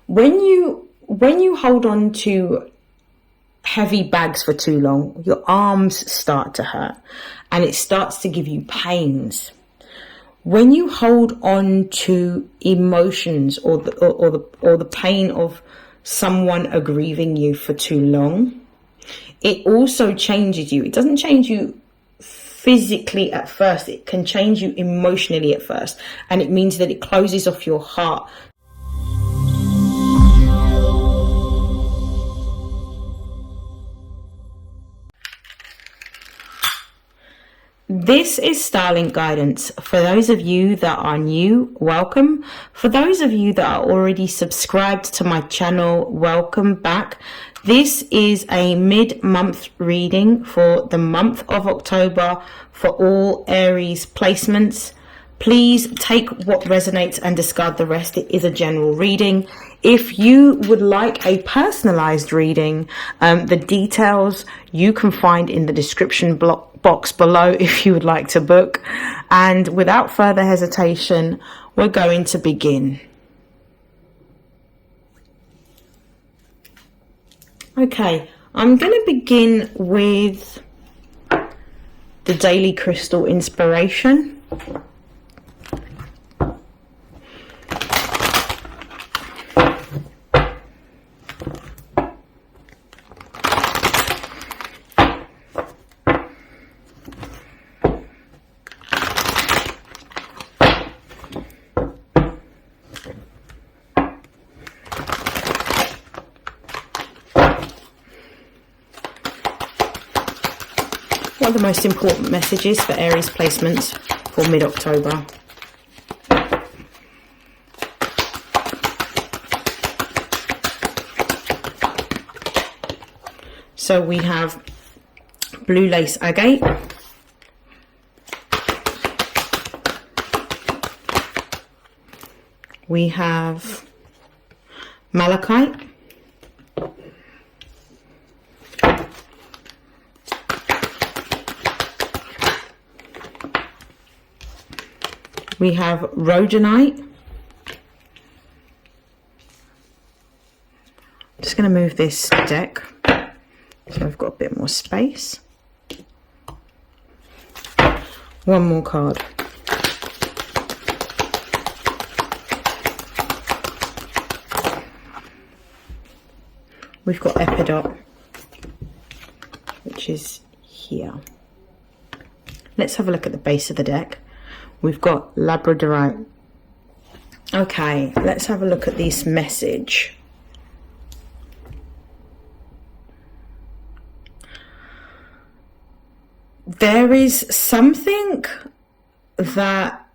When you hold on to heavy bags for too long, your arms start to hurt and it starts to give you pains. When you hold on to emotions or the pain of someone aggrieving you for too long, it also changes you. It doesn't change you physically at first, it can change you emotionally at first, and it means that it closes off your heart. This is StarLink guidance. For those of you that are new, welcome. For those of you that are already subscribed to my channel, welcome back. This is a mid-month reading for the month of October for all Aries placements. Please take what resonates and discard the rest. It is a general reading. If you would like a personalized reading, the details you can find in the description box below if you would like to book. And without further hesitation, we're going to begin. Okay, I'm going to begin with the Daily Crystal Inspiration. What are the most important messages for Aries placements for mid-October? So we have blue lace agate, we have malachite, we have rhodonite. I'm just going to move this deck so I've got a bit more space. One more card. We've got Epidot, which is here. Let's have a look at the base of the deck. We've got Labradorite. Okay, let's have a look at this message. There is something that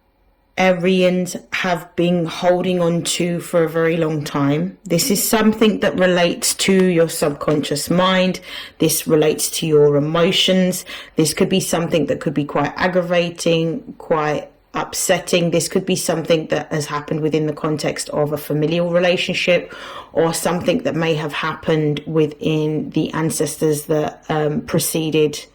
Arians have been holding on to for a very long time. This is something that relates to your subconscious mind. This relates to your emotions. This could be something that could be quite aggravating, quite upsetting. This could be something that has happened within the context of a familial relationship, or something that may have happened within the ancestors that preceded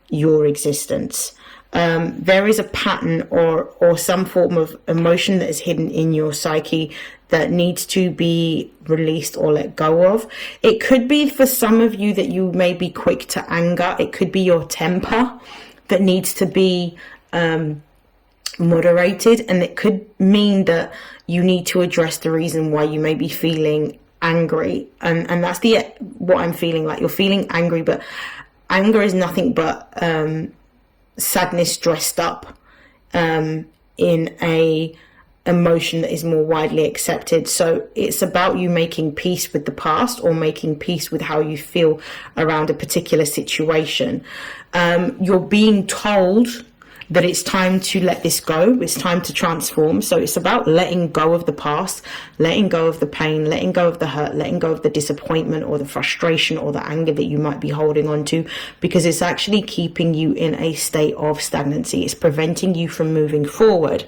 your existence. There is a pattern or some form of emotion that is hidden in your psyche that needs to be released or let go of. It could be for some of you that you may be quick to anger. It could be your temper that needs to be moderated, and it could mean that you need to address the reason why you may be feeling angry, and that's what I'm feeling like. You're feeling angry, but anger is nothing but sadness dressed up in a emotion that is more widely accepted. So it's about you making peace with the past, or making peace with how you feel around a particular situation. You're being told that it's time to let this go, it's time to transform. So it's about letting go of the past, letting go of the pain, letting go of the hurt, letting go of the disappointment or the frustration or the anger that you might be holding on to, because it's actually keeping you in a state of stagnancy. It's preventing you from moving forward.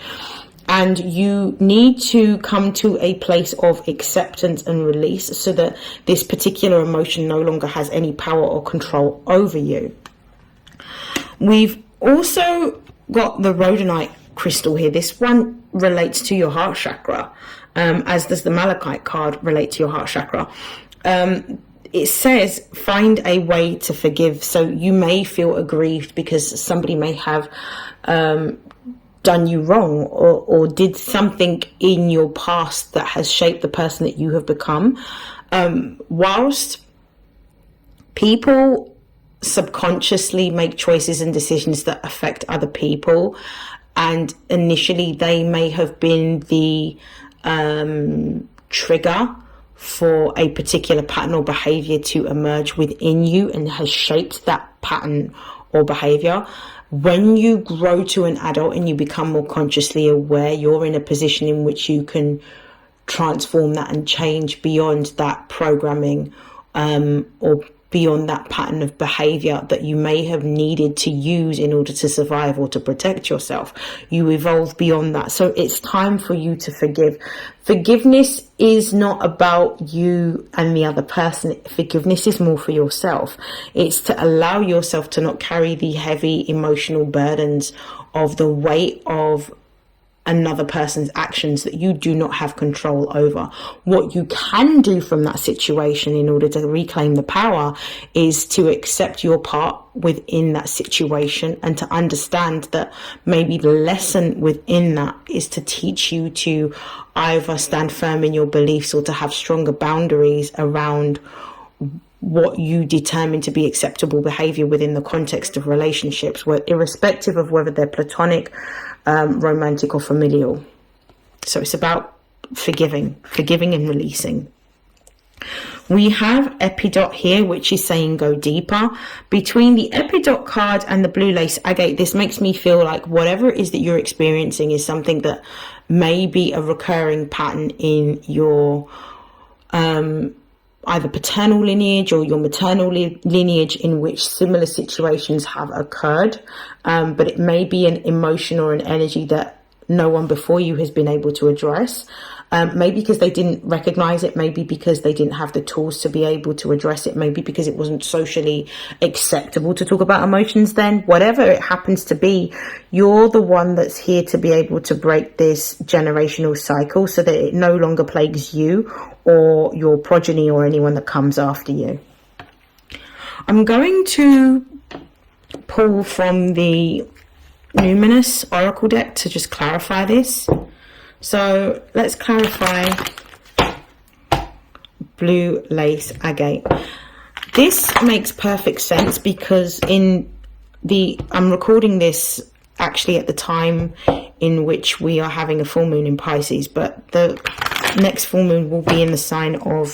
And you need to come to a place of acceptance and release so that this particular emotion no longer has any power or control over you. We've also got the rhodonite crystal here. This one relates to your heart chakra. as does the Malachite card relate to your heart chakra. It says find a way to forgive. So you may feel aggrieved because somebody may have done you wrong, or did something in your past that has shaped the person that you have become. Whilst people subconsciously make choices and decisions that affect other people, and initially they may have been the trigger for a particular pattern or behavior to emerge within you and has shaped that pattern or behavior. When you grow to an adult and you become more consciously aware, you're in a position in which you can transform that and change beyond that programming, or beyond that pattern of behavior that you may have needed to use in order to survive or to protect yourself. You evolve beyond that. So it's time for you to forgive. Forgiveness is not about you and the other person. Forgiveness is more for yourself. It's to allow yourself to not carry the heavy emotional burdens of the weight of another person's actions that you do not have control over. What you can do from that situation in order to reclaim the power is to accept your part within that situation, and to understand that maybe the lesson within that is to teach you to either stand firm in your beliefs or to have stronger boundaries around what you determine to be acceptable behavior within the context of relationships, irrespective of whether they're platonic, romantic or familial. So it's about forgiving and releasing. We have Epidot here, which is saying go deeper. Between the Epidot card and the blue lace agate, this makes me feel like whatever it is that you're experiencing is something that may be a recurring pattern in your either paternal lineage or your maternal lineage, in which similar situations have occurred, but it may be an emotion or an energy that no one before you has been able to address. Maybe because they didn't recognize it, maybe because they didn't have the tools to be able to address it, maybe because it wasn't socially acceptable to talk about emotions then. Whatever it happens to be, you're the one that's here to be able to break this generational cycle so that it no longer plagues you or your progeny or anyone that comes after you. I'm going to pull from the Numinous Oracle deck to just clarify this. So let's clarify blue lace agate. This makes perfect sense because I'm recording this actually at the time in which we are having a full moon in Pisces, but the next full moon will be in the sign of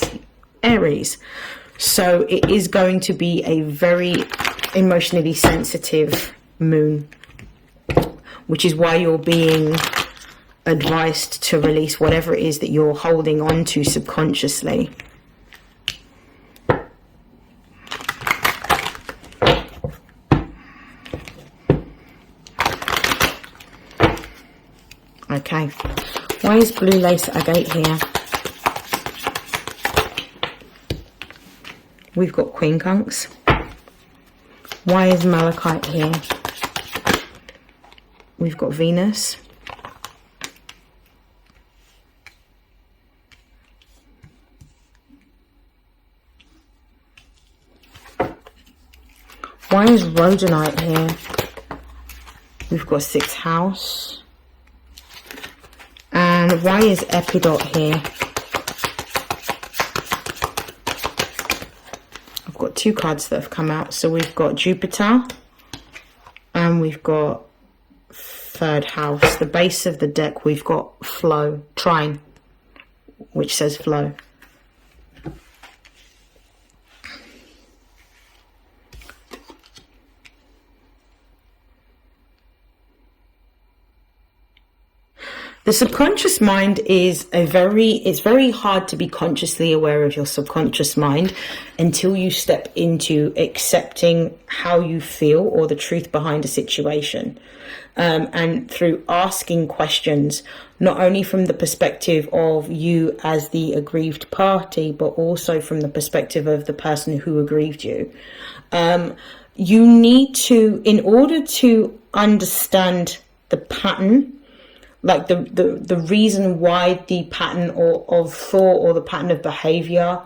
Aries. So it is going to be a very emotionally sensitive moon, which is why you're being advised to release whatever it is that you're holding on to subconsciously. Okay, why is blue lace agate here? We've got quincunx. Why is malachite here? We've got Venus. Why is rhodonite here? We've got 6th house. And why is Epidot here? I've got 2 cards that have come out. So we've got Jupiter and we've got 3rd house. The base of the deck, we've got flow, trine, which says flow. The subconscious mind it's very hard to be consciously aware of your subconscious mind until you step into accepting how you feel or the truth behind a situation. And through asking questions, not only from the perspective of you as the aggrieved party, but also from the perspective of the person who aggrieved you. You need to, in order to understand the pattern, like the reason why the pattern of thought or the pattern of behavior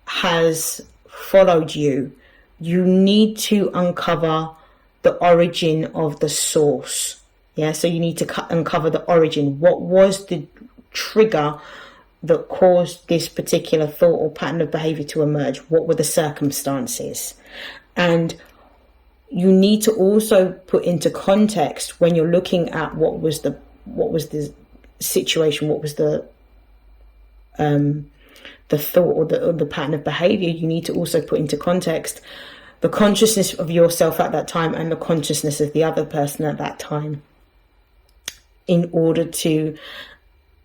has followed you. You need to uncover the origin of the source. Yeah, so you need to uncover the origin. What was the trigger that caused this particular thought or pattern of behavior to emerge? What were the circumstances? And you need to also put into context, when you're looking at what was the situation, what was the thought or the pattern of behavior, you need to also put into context the consciousness of yourself at that time and the consciousness of the other person at that time, in order to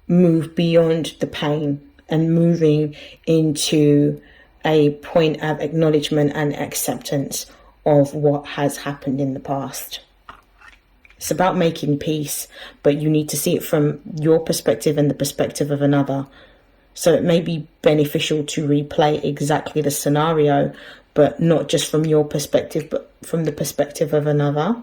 move beyond the pain and moving into a point of acknowledgement and acceptance of what has happened in the past. It's about making peace, but you need to see it from your perspective and the perspective of another. So it may be beneficial to replay exactly the scenario, but not just from your perspective, but from the perspective of another.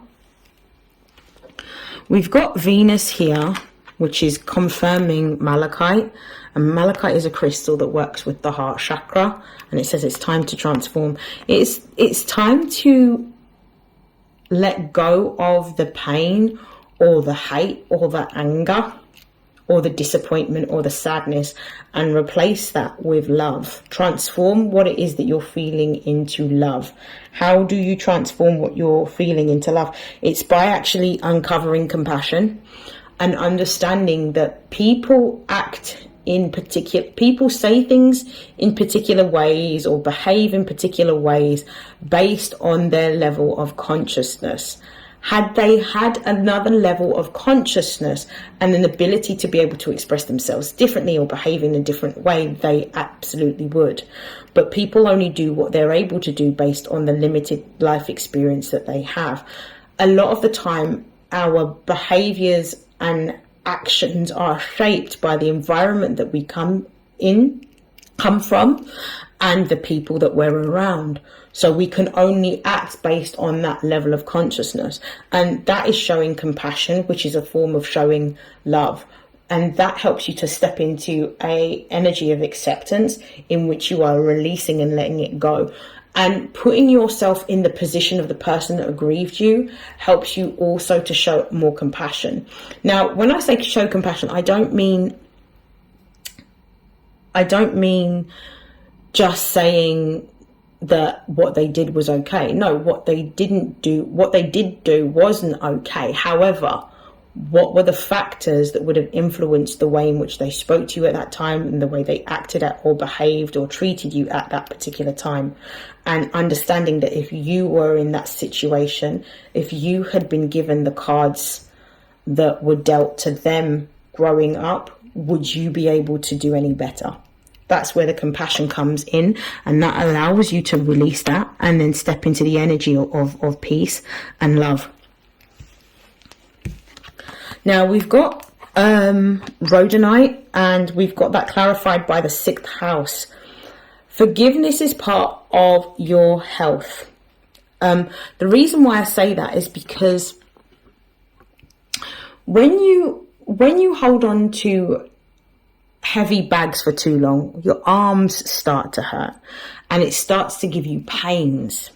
We've got Venus here, which is confirming malachite. And malachite is a crystal that works with the heart chakra. And it says it's time to transform. It's time to let go of the pain or the hate or the anger or the disappointment or the sadness, and replace that with love. Transform what it is that you're feeling into love. How do you transform what you're feeling into love? It's by actually uncovering compassion and understanding that people act in particular, people say things in particular ways or behave in particular ways based on their level of consciousness. Had they had another level of consciousness and an ability to be able to express themselves differently or behave in a different way, they absolutely would. But people only do what they're able to do based on the limited life experience that they have. A lot of the time, our behaviors and actions are shaped by the environment that we come from, and the people that we're around. So we can only act based on that level of consciousness. And that is showing compassion, which is a form of showing love. And that helps you to step into a energy of acceptance in which you are releasing and letting it go. And putting yourself in the position of the person that aggrieved you helps you also to show more compassion. Now, when I say show compassion, I don't mean just saying that what they did was okay. No, what they did do wasn't okay. However, what were the factors that would have influenced the way in which they spoke to you at that time and the way they acted at or behaved or treated you at that particular time? And understanding that if you were in that situation, if you had been given the cards that were dealt to them growing up, would you be able to do any better? That's where the compassion comes in, and that allows you to release that and then step into the energy of peace and love. Now we've got rhodonite, and we've got that clarified by the 6th house. Forgiveness is part of your health. The reason why I say that is because when you hold on to heavy bags for too long, your arms start to hurt and it starts to give you pains.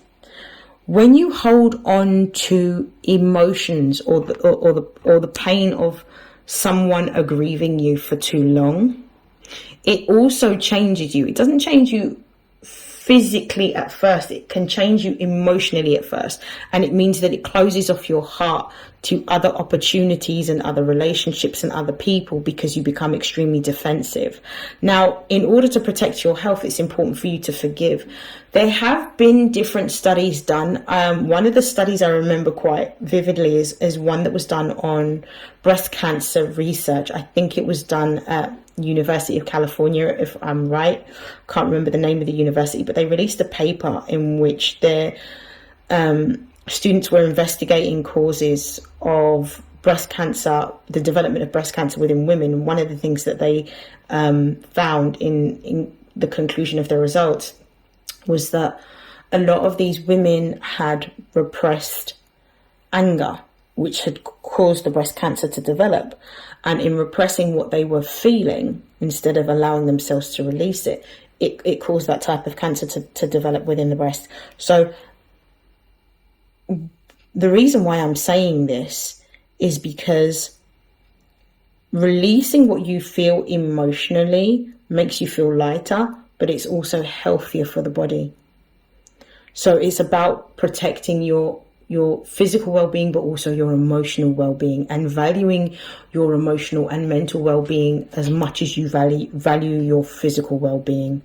When you hold on to emotions or the pain of someone aggrieving you for too long, it also changes you. It doesn't change you physically at first, it can change you emotionally at first, and it means that it closes off your heart to other opportunities and other relationships and other people because you become extremely defensive. Now, in order to protect your health, it's important for you to forgive. There have been different studies done. One of the studies I remember quite vividly is one that was done on breast cancer research. I think it was done at University of California, if I'm right. Can't remember the name of the university, but they released a paper in which their students were investigating causes of breast cancer, the development of breast cancer within women. One of the things that they found in the conclusion of their results was that a lot of these women had repressed anger which had caused the breast cancer to develop. And in repressing what they were feeling, instead of allowing themselves to release it, it caused that type of cancer to develop within the breast. So the reason why I'm saying this is because releasing what you feel emotionally makes you feel lighter, but it's also healthier for the body. So it's about protecting your physical well-being, but also your emotional well-being, and valuing your emotional and mental well-being as much as you value your physical well-being,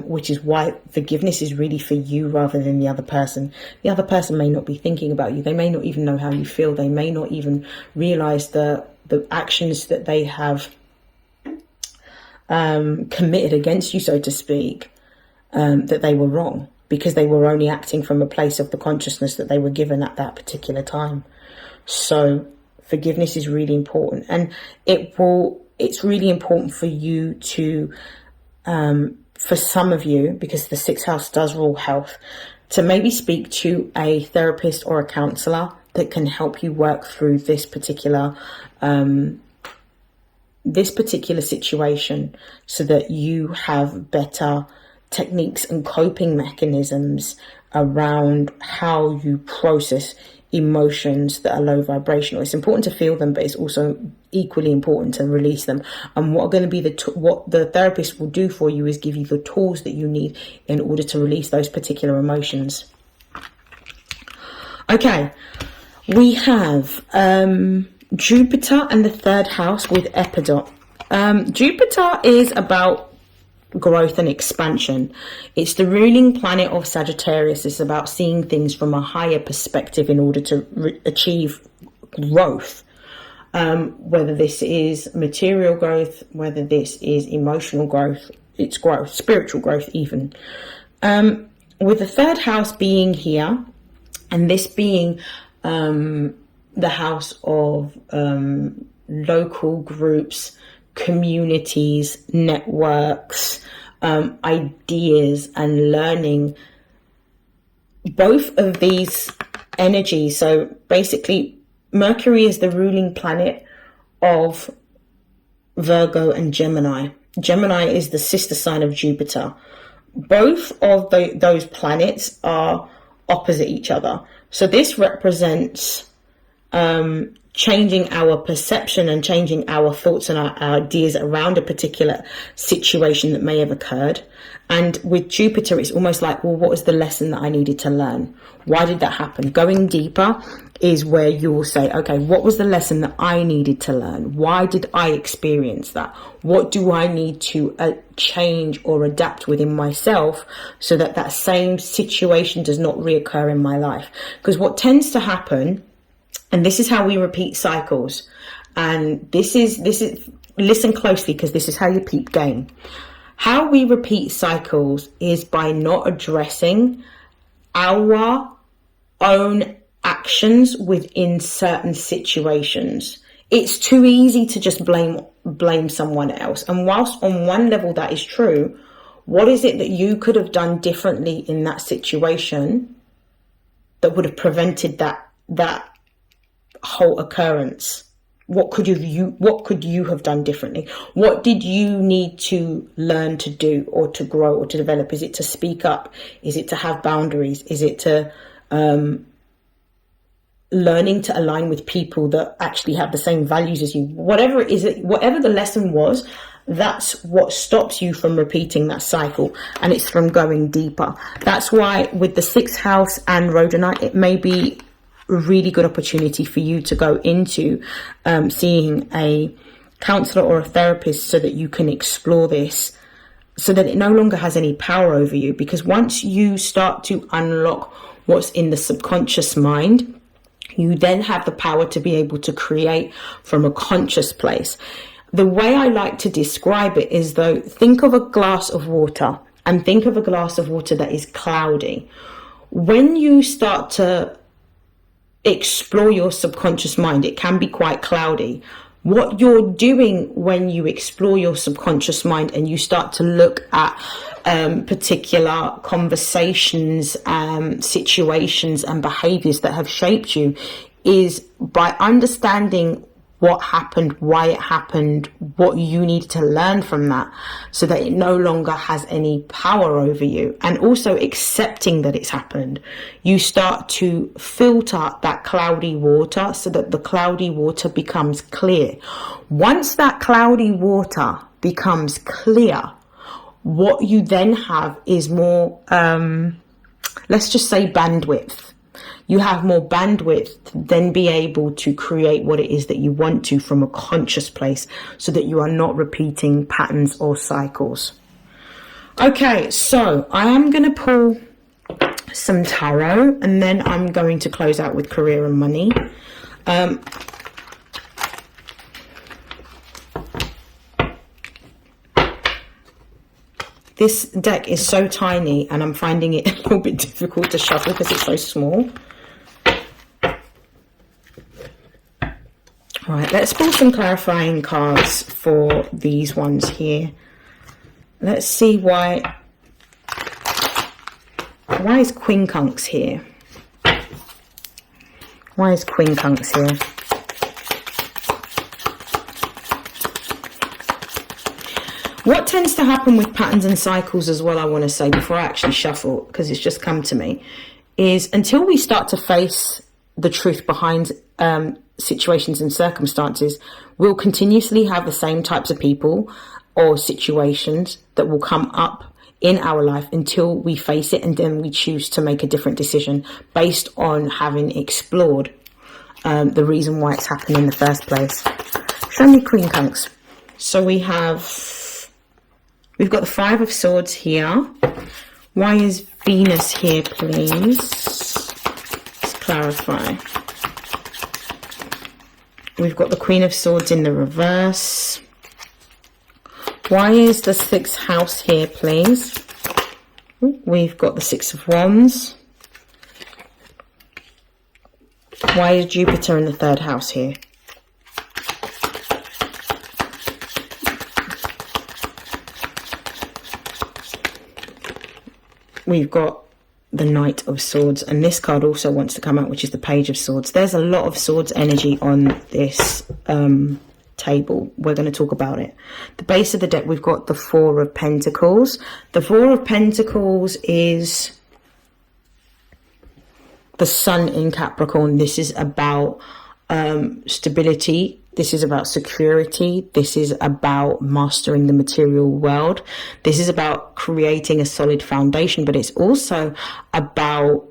which is why forgiveness is really for you rather than the other person. The other person may not be thinking about you. They may not even know how you feel. They may not even realize the actions that they have committed against you, so to speak, that they were wrong, because they were only acting from a place of the consciousness that they were given at that particular time. So forgiveness is really important, and it's really important for you to, for some of you, because the sixth house does rule health, to maybe speak to a therapist or a counselor that can help you work through this particular situation, so that you have better techniques and coping mechanisms around how you process emotions that are low vibrational. It's important to feel them, but it's also equally important to release them. And what the therapist will do for you is give you the tools that you need in order to release those particular emotions. Okay, we have Jupiter and the third house with Epidot. Jupiter is about growth and expansion. It's the ruling planet of Sagittarius. It's about seeing things from a higher perspective in order to achieve growth, whether this is material growth, whether this is emotional growth. It's growth, spiritual growth even. With the third house being here, and this being the house of local groups, communities, networks, ideas, and learning, both of these energies. So basically, Mercury is the ruling planet of Virgo and Gemini. Gemini is the sister sign of Jupiter. Both of those planets are opposite each other. So this represents changing our perception and changing our thoughts and our ideas around a particular situation that may have occurred. And with Jupiter, it's almost like, well, what was the lesson that I needed to learn? Why did that happen? Going deeper is where you will say, okay, what was the lesson that I needed to learn? Why did I experience that? What do I need to change or adapt within myself so that that same situation does not reoccur in my life? Because what tends to happen, and this is how we repeat cycles, and this is listen closely, because this is how you peep game. How we repeat cycles is by not addressing our own actions within certain situations. It's too easy to just blame someone else. And whilst on one level that is true, what is it that you could have done differently in that situation that would have prevented that whole occurrence? What could you have done differently? What did you need to learn to do or to grow or to develop? Is it to speak up? Is it to have boundaries? Is it to learning to align with people that actually have the same values as you? Whatever it is, whatever the lesson was, that's what stops you from repeating that cycle, and it's from going deeper. That's why with the sixth house and Rhodonite, it may be a really good opportunity for you to go into seeing a counselor or a therapist so that you can explore this, so that it no longer has any power over you. Because once you start to unlock what's in the subconscious mind, you then have the power to be able to create from a conscious place. The way I like to describe it is, though, think of a glass of water, and think of a glass of water that is cloudy. When you start to explore your subconscious mind, it can be quite cloudy. What you're doing when you explore your subconscious mind and you start to look at particular conversations, situations and behaviors that have shaped you, is by understanding what happened, why it happened, what you needed to learn from that, so that it no longer has any power over you, and also accepting that it's happened. You start to filter that cloudy water so that the cloudy water becomes clear. Once that cloudy water becomes clear, what you then have is more, let's just say bandwidth. You have more bandwidth to then be able to create what it is that you want to from a conscious place, so that you are not repeating patterns or cycles. Okay, so I am going to pull some tarot, and then I'm going to close out with career and money. This deck is so tiny, and I'm finding it a little bit difficult to shuffle because it's so small. All right, let's pull some clarifying cards for these ones here. Let's see why is Quincunx here? Why is Quincunx here? What tends to happen with patterns and cycles as well, I want to say, before I actually shuffle, because it's just come to me, is until we start to face the truth behind situations and circumstances, we'll continuously have the same types of people or situations that will come up in our life until we face it, and then we choose to make a different decision based on having explored the reason why it's happened in the first place. Show me Quincunx. So we've got the Five of Swords here. Why is Venus here, please? Let's clarify. We've got the Queen of Swords in the reverse. Why is the Sixth House here, please? We've got the Six of Wands. Why is Jupiter in the third house here? We've got the Knight of Swords, and this card also wants to come out, which is the Page of Swords. There's a lot of swords energy on this table. We're going to talk about it. The base of the deck, we've got the Four of Pentacles. The Four of Pentacles is the Sun in Capricorn. This is about stability. This is about security. This is about mastering the material world. This is about creating a solid foundation, but it's also about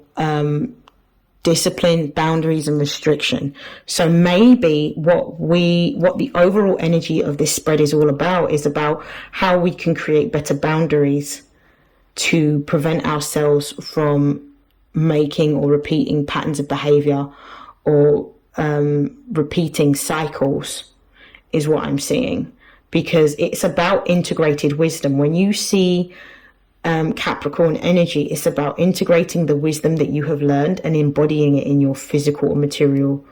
discipline, boundaries, and restriction. So maybe what the overall energy of this spread is all about is about how we can create better boundaries to prevent ourselves from making or repeating patterns of behavior or repeating cycles, is what I'm seeing, because it's about integrated wisdom. When you see Capricorn energy, it's about integrating the wisdom that you have learned and embodying it in your physical or material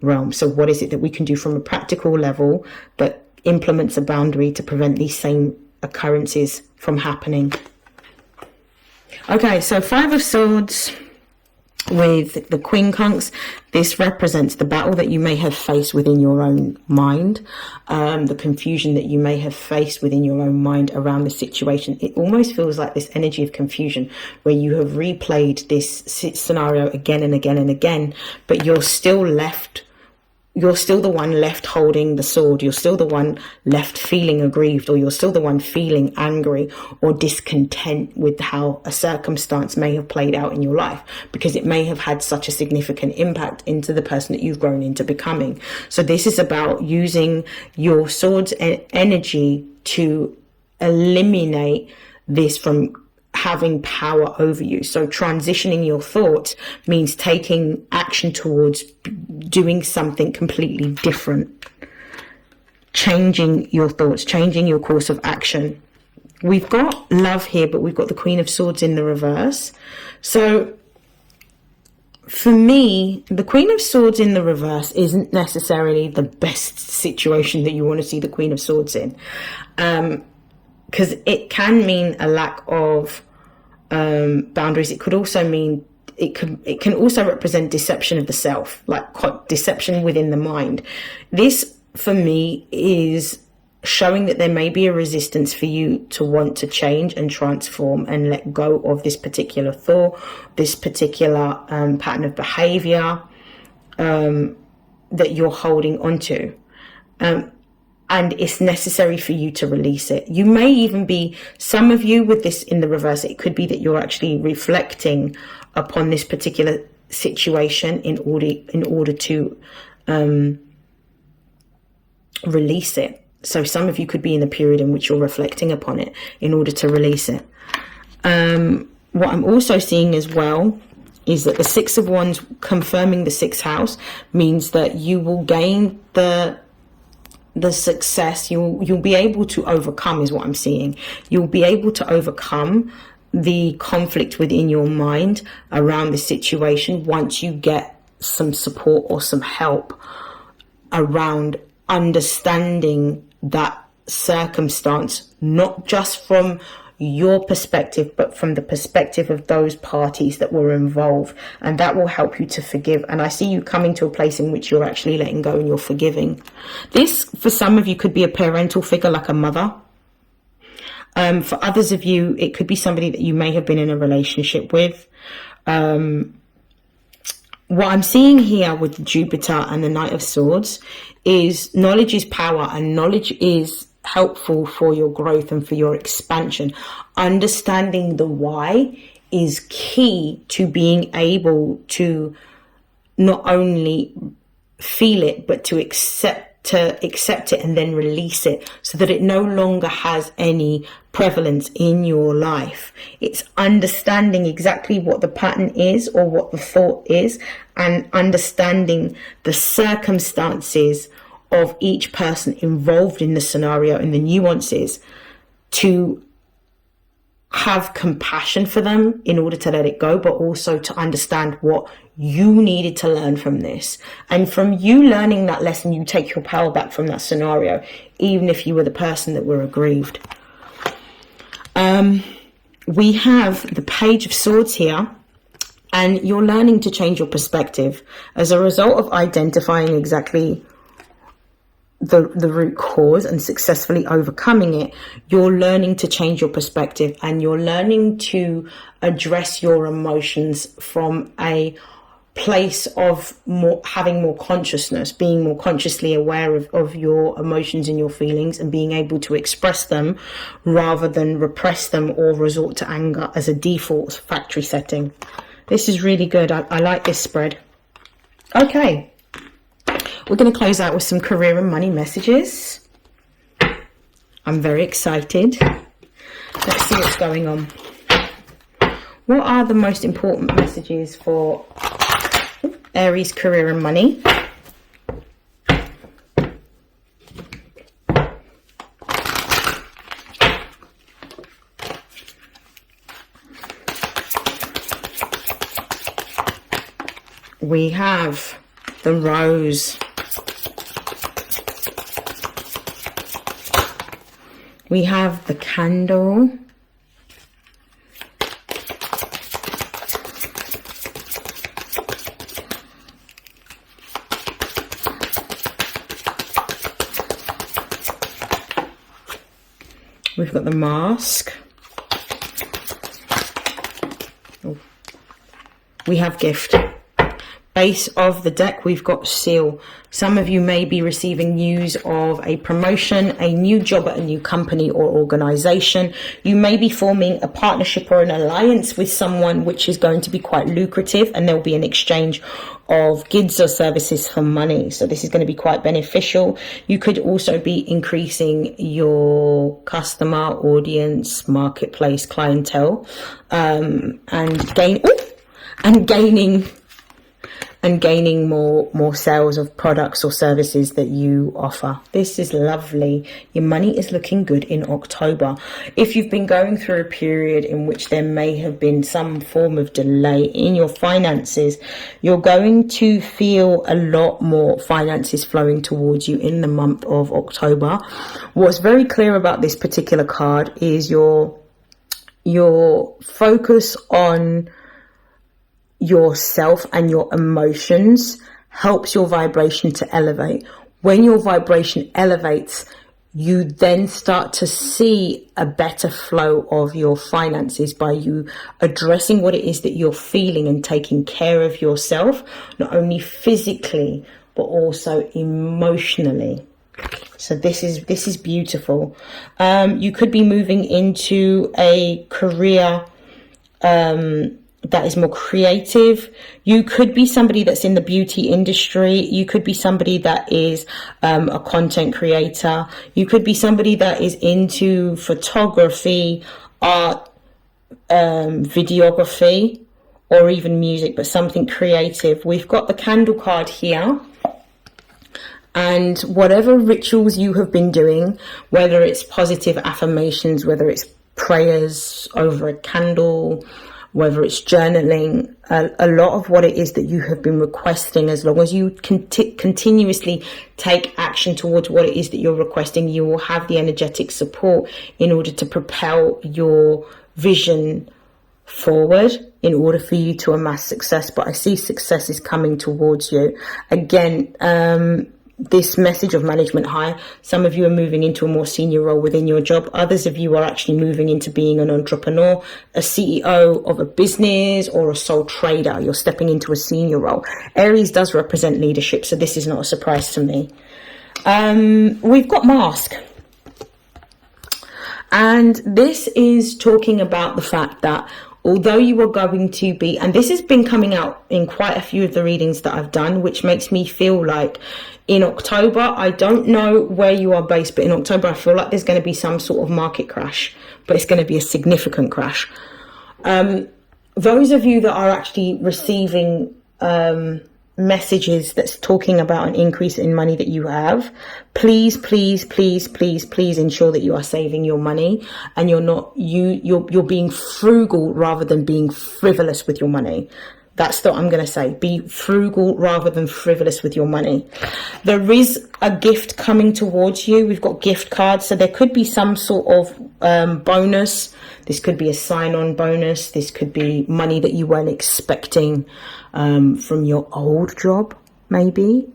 realm. So what is it that we can do from a practical level that implements a boundary to prevent these same occurrences from happening? Okay, so Five of Swords with the Quincunx. This represents the battle that you may have faced within your own mind, the confusion that you may have faced within your own mind around the situation. It almost feels like this energy of confusion where you have replayed this scenario again and again and again, but you're still the one left holding the sword. You're still the one left feeling aggrieved, or you're still the one feeling angry or discontent with how a circumstance may have played out in your life, because it may have had such a significant impact into the person that you've grown into becoming. So this is about using your sword's energy to eliminate this from having power over you. So transitioning your thoughts means taking action towards doing something completely different, changing your thoughts, changing your course of action. We've got love here, but we've got the Queen of Swords in the reverse. So for me, the Queen of Swords in the reverse isn't necessarily the best situation that you want to see the Queen of Swords in, because it can mean a lack of boundaries. It could also mean it can also represent deception of the self, like deception within the mind. This for me is showing that there may be a resistance for you to want to change and transform and let go of this particular thought, this particular pattern of behavior that you're holding onto. And it's necessary for you to release it. You may even be, some of you with this in the reverse, it could be that you're actually reflecting upon this particular situation in order to release it. So some of you could be in the period in which you're reflecting upon it in order to release it. What I'm also seeing as well is that the Six of Wands confirming the sixth house means that you will gain the success. You'll be able to overcome, is what I'm seeing. You'll be able to overcome the conflict within your mind around the situation once you get some support or some help around understanding that circumstance, not just from your perspective, but from the perspective of those parties that were involved. And that will help you to forgive. And I see you coming to a place in which you're actually letting go and you're forgiving. This, for some of you, could be a parental figure like a mother. For others of you, it could be somebody that you may have been in a relationship with. What I'm seeing here with Jupiter and the Knight of Swords is knowledge is power, and knowledge is helpful for your growth and for your expansion. Understanding the why is key to being able to not only feel it, but to accept it and then release it, so that it no longer has any prevalence in your life. It's understanding exactly what the pattern is or what the thought is, and understanding the circumstances of each person involved in the scenario and the nuances, to have compassion for them in order to let it go, but also to understand what you needed to learn from this. And from you learning that lesson, you take your power back from that scenario, even if you were the person that were aggrieved. We have the Page of Swords here, and you're learning to change your perspective as a result of identifying exactly the root cause and successfully overcoming it. You're learning to change your perspective, and you're learning to address your emotions from a place of having more consciousness, being more consciously aware of your emotions and your feelings, and being able to express them rather than repress them or resort to anger as a default factory setting. This is really good. I like this spread. Okay. We're going to close out with some career and money messages. I'm very excited. Let's see what's going on. What are the most important messages for Aries career and money? We have the Rose. We have the Candle. We've got the Mask. Oh. We have Gift. Base of the deck, we've got Seal. Some of you may be receiving news of a promotion, a new job at a new company or organization. You may be forming a partnership or an alliance with someone which is going to be quite lucrative, and there'll be an exchange of goods or services for money. So this is going to be quite beneficial. You could also be increasing your customer audience, marketplace, clientele, and gaining more sales of products or services that you offer. This is lovely. Your money is looking good in October. If you've been going through a period in which there may have been some form of delay in your finances, you're going to feel a lot more finances flowing towards you in the month of October. What's very clear about this particular card is your focus on yourself and your emotions helps your vibration to elevate. When your vibration elevates, you then start to see a better flow of your finances by you addressing what it is that you're feeling and taking care of yourself, not only physically, but also emotionally. So this is beautiful. You could be moving into a career that is more creative. You could be somebody that's in the beauty industry. You could be somebody that is a content creator. You could be somebody that is into photography, art, videography, or even music, but something creative. We've got the candle card here. And whatever rituals you have been doing, whether it's positive affirmations, whether it's prayers over a candle, whether it's journaling, a lot of what it is that you have been requesting, as long as you continuously take action towards what it is that you're requesting, you will have the energetic support in order to propel your vision forward in order for you to amass success. But I see success is coming towards you. Again, this message of management high, some of you are moving into a more senior role within your job. Others of you are actually moving into being an entrepreneur, a CEO of a business, or a sole trader. You're stepping into a senior role. Aries does represent leadership, so this is not a surprise to me. We've got mask. And this is talking about the fact that although you are going to be, and this has been coming out in quite a few of the readings that I've done, which makes me feel like in October, I don't know where you are based, but in October, I feel like there's going to be some sort of market crash, but it's going to be a significant crash. Those of you that are actually receiving messages that's talking about an increase in money that you have, please ensure that you are saving your money and you're being frugal rather than being frivolous with your money. That's what I'm going to say. Be frugal rather than frivolous with your money. There is a gift coming towards you. We've got gift cards. So there could be some sort of bonus. This could be a sign-on bonus. This could be money that you weren't expecting from your old job, maybe.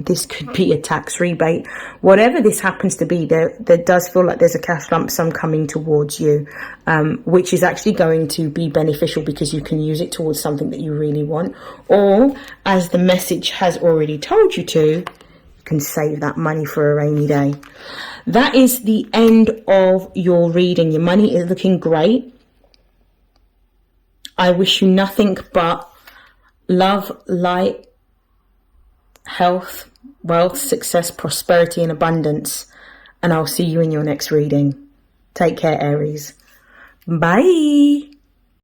This could be a tax rebate. Whatever this happens to be, there does feel like there's a cash lump sum coming towards you, which is actually going to be beneficial because you can use it towards something that you really want. Or, as the message has already told you to, you can save that money for a rainy day. That is the end of your reading. Your money is looking great. I wish you nothing but love, light, health, wealth, success, prosperity, and abundance. And I'll see you in your next reading. Take care, Aries. Bye.